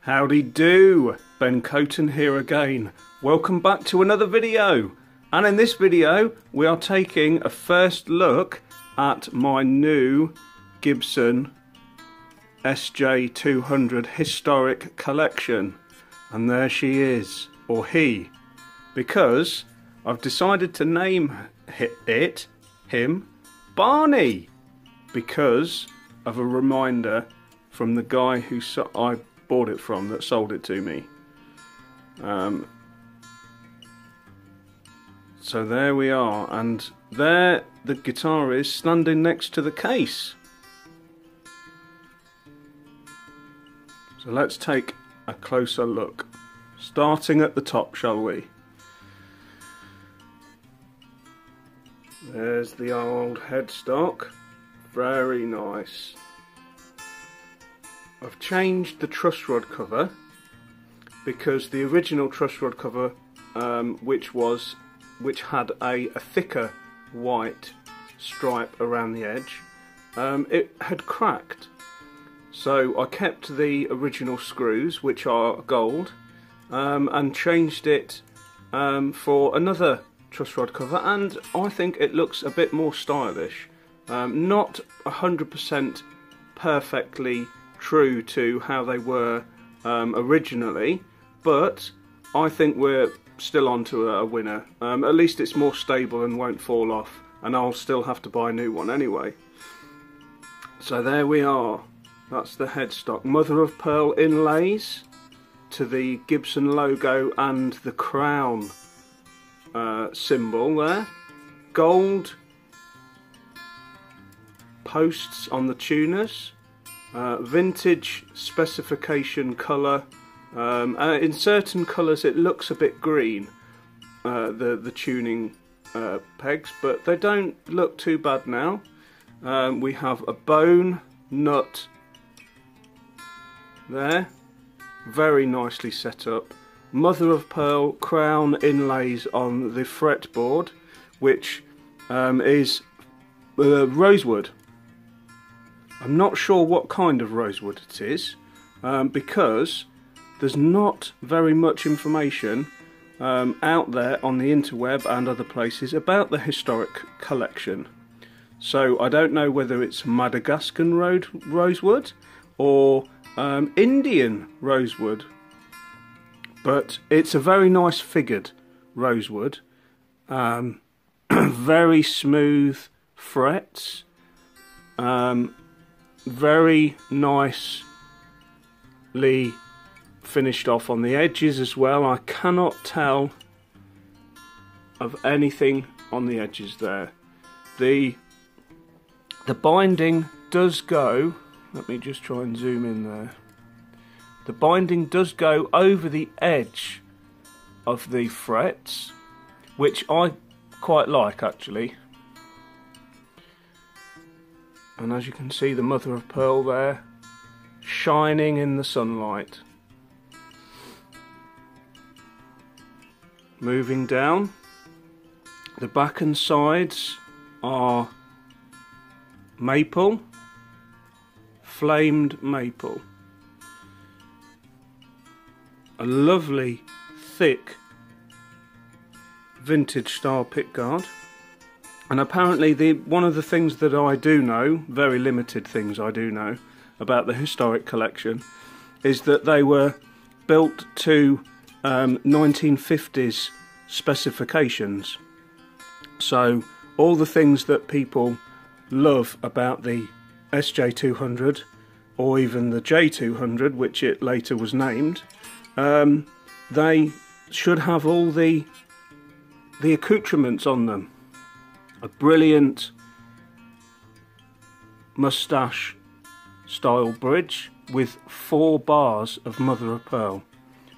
Howdy do, Ben Coaton here again. Welcome back to another video. And in this video we are taking a first look at my new Gibson SJ-200 historic collection. And there she is, or he, because I've decided to name him Barney, because of a reminder from the guy who I bought it from, that sold it to me. So there we are, and there the guitar is standing next to the case. So let's take a closer look, starting at the top, shall we? There's the old headstock, very nice. I've changed the truss rod cover because the original truss rod cover, which had a thicker white stripe around the edge, it had cracked. So I kept the original screws, which are gold, and changed it for another truss rod cover, and I think it looks a bit more stylish. Not 100% perfectly true to how they were originally, but I think we're still on to a winner. At least it's more stable and won't fall off, and I'll still have to buy a new one anyway. So there we are, that's the headstock. Mother of pearl inlays to the Gibson logo and the crown symbol there. Gold posts on the tuners. Vintage specification colour. In certain colours it looks a bit green, the tuning pegs, but they don't look too bad now. We have a bone nut there, very nicely set up. Mother of pearl crown inlays on the fretboard, which is rosewood. I'm not sure what kind of rosewood it is, because there's not very much information out there on the interweb and other places about the historic collection. So I don't know whether it's Madagascan rosewood or Indian rosewood, but it's a very nice figured rosewood. Very smooth frets. Very nicely finished off on the edges as well. I cannot tell of anything on the edges there. The binding does go, let me just try and zoom in there. The binding does go over the edge of the frets, which I quite like actually. And as you can see, the mother of pearl there, shining in the sunlight. Moving down, the back and sides are maple, flamed maple. A lovely, thick, vintage style pickguard. And apparently one of the things that I do know, very limited things I do know about the historic collection, is that they were built to 1950s specifications. So all the things that people love about the SJ-200, or even the J-200, which it later was named, they should have all the accoutrements on them. A brilliant moustache style bridge with 4 bars of mother of pearl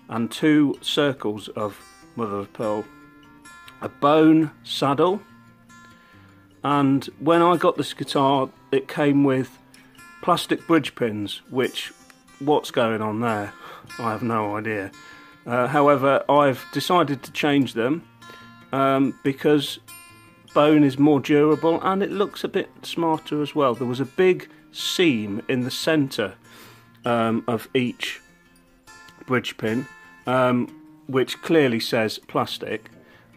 and 2 circles of mother of pearl. A bone saddle, and when I got this guitar it came with plastic bridge pins, which, what's going on there? I have no idea. However, I've decided to change them because bone is more durable and it looks a bit smarter as well. There was a big seam in the centre of each bridge pin, which clearly says plastic.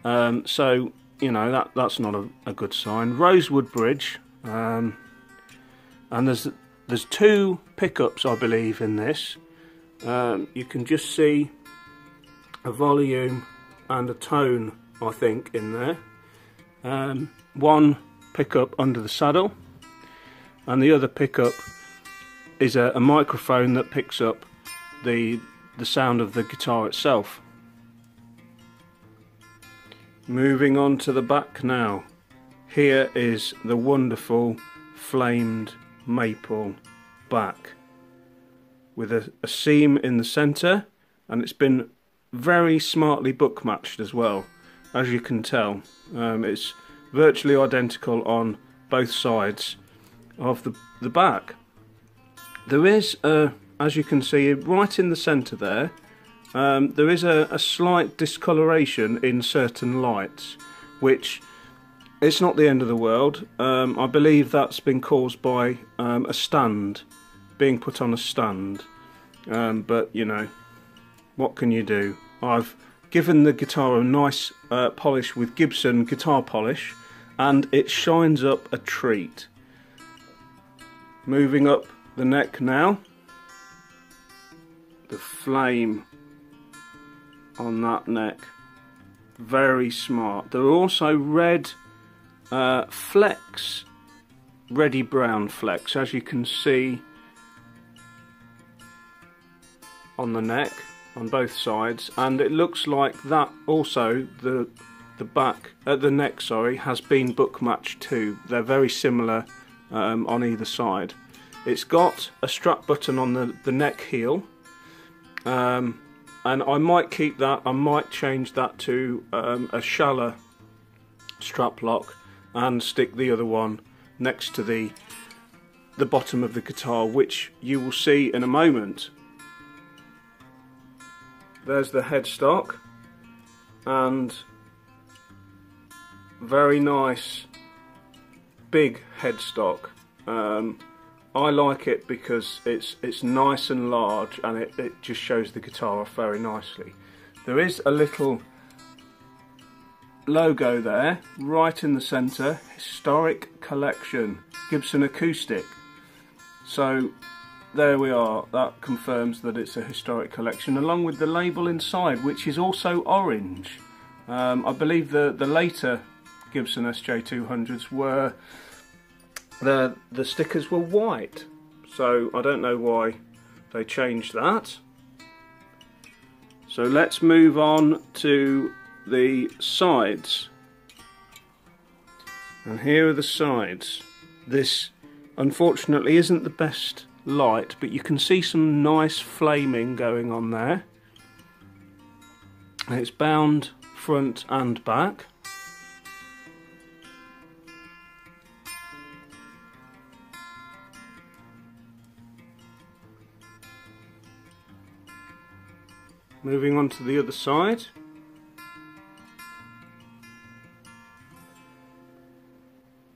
So you know that's not a good sign. Rosewood bridge, and there's two pickups, I believe, in this. You can just see a volume and a tone, I think, in there. One pickup under the saddle, and the other pickup is a microphone that picks up the sound of the guitar itself. Moving on to the back now. Here is the wonderful flamed maple back with a seam in the centre, and it's been very smartly book matched as well, as you can tell. It's virtually identical on both sides of the back. There is, as you can see, right in the centre there, there is a slight discoloration in certain lights, which it's not the end of the world. I believe that's been caused by a stand, being put on a stand, but you know, what can you do? I've given the guitar a nice polish with Gibson guitar polish, and it shines up a treat. Moving up the neck now, the flame on that neck, very smart. There are also red flecks, reddy brown flecks, as you can see on the neck on both sides, and it looks like that also the back at the neck, sorry, has been book matched too. They're very similar on either side. It's got a strap button on the neck heel, and I might keep that. I might change that to a shallow strap lock and stick the other one next to the bottom of the guitar, which you will see in a moment. There's the headstock, and very nice big headstock. I like it because it's nice and large, and it just shows the guitar off very nicely. There is a little logo there right in the centre, Historic Collection, Gibson Acoustic. So there we are, that confirms that it's a historic collection, along with the label inside, which is also orange. I believe the later Gibson SJ-200s were, the stickers were white, so I don't know why they changed that. So let's move on to the sides, and here are the sides. This unfortunately isn't the best light, but you can see some nice flaming going on there. It's bound front and back. Moving on to the other side.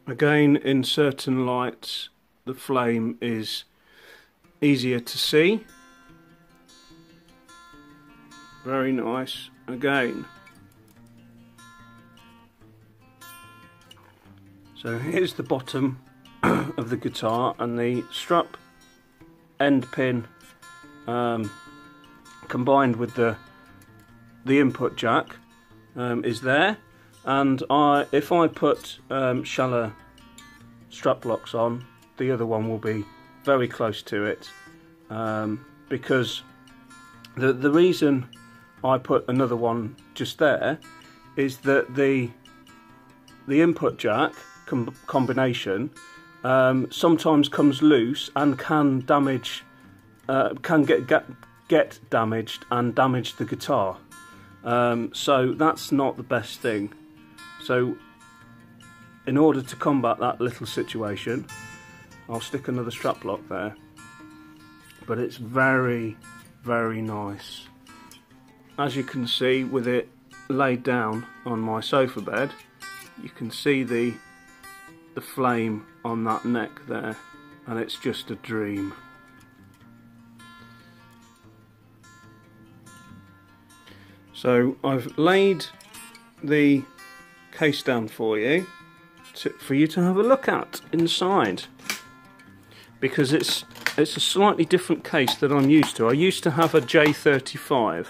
Again, in certain lights the flame is easier to see. Very nice again. So here's the bottom of the guitar, and the strap end pin combined with the input jack is there, and if I put shallow strap locks on, the other one will be very close to it, because the reason I put another one just there is that the input jack combination sometimes comes loose and can damage, can get damaged and damage the guitar. So that's not the best thing. So in order to combat that little situation, I'll stick another strap lock there. But it's very, very nice. As you can see, with it laid down on my sofa bed, you can see the flame on that neck there, and it's just a dream. So I've laid the case down for you to have a look at inside, because it's a slightly different case that I'm used to. I used to have a J35.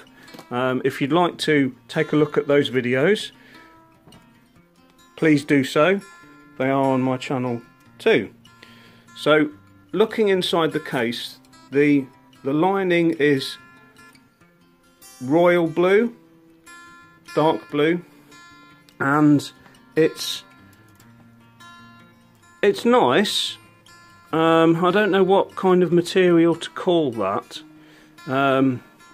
If you'd like to take a look at those videos, please do so. They are on my channel too. So looking inside the case, the lining is royal blue, dark blue, and it's nice. I don't know what kind of material to call that.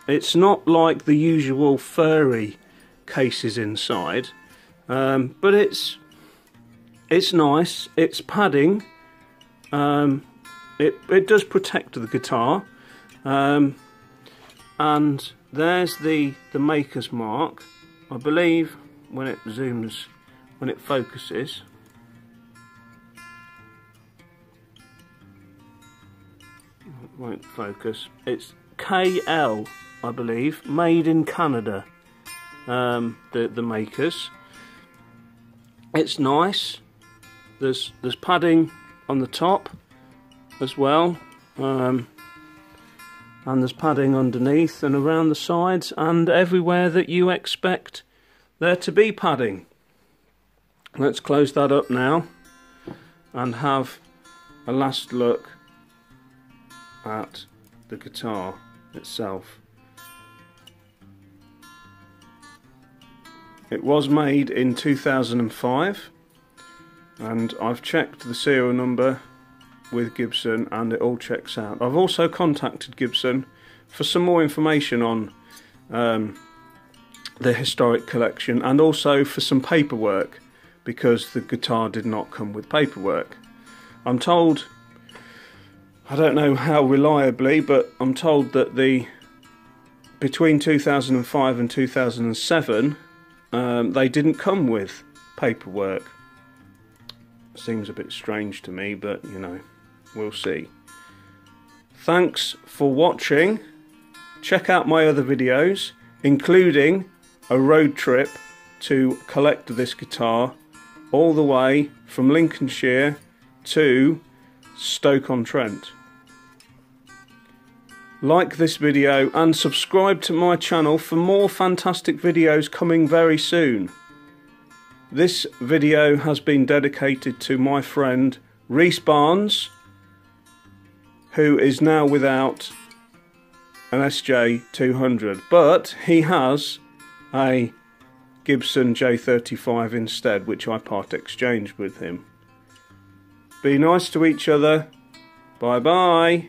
It's not like the usual furry cases inside, but it's nice. It's padding. It does protect the guitar, and there's the maker's mark. I believe when it focuses. It won't focus. It's KL, I believe, made in Canada. The makers. It's nice. There's padding on the top as well, and there's padding underneath and around the sides and everywhere that you expect there to be padding. Let's close that up now and have a last look at the guitar itself. It was made in 2005, and I've checked the serial number with Gibson and it all checks out. I've also contacted Gibson for some more information on the historic collection, and also for some paperwork, because the guitar did not come with paperwork. I'm told, I don't know how reliably, but I'm told that between 2005 and 2007 they didn't come with paperwork. Seems a bit strange to me, but you know, we'll see. Thanks for watching. Check out my other videos, including a road trip to collect this guitar all the way from Lincolnshire to Stoke-on-Trent. Like this video and subscribe to my channel for more fantastic videos coming very soon. This video has been dedicated to my friend Reese Barnes, who is now without an SJ-200, but he has a Gibson J35 instead, which I part exchanged with him. Be nice to each other. Bye bye.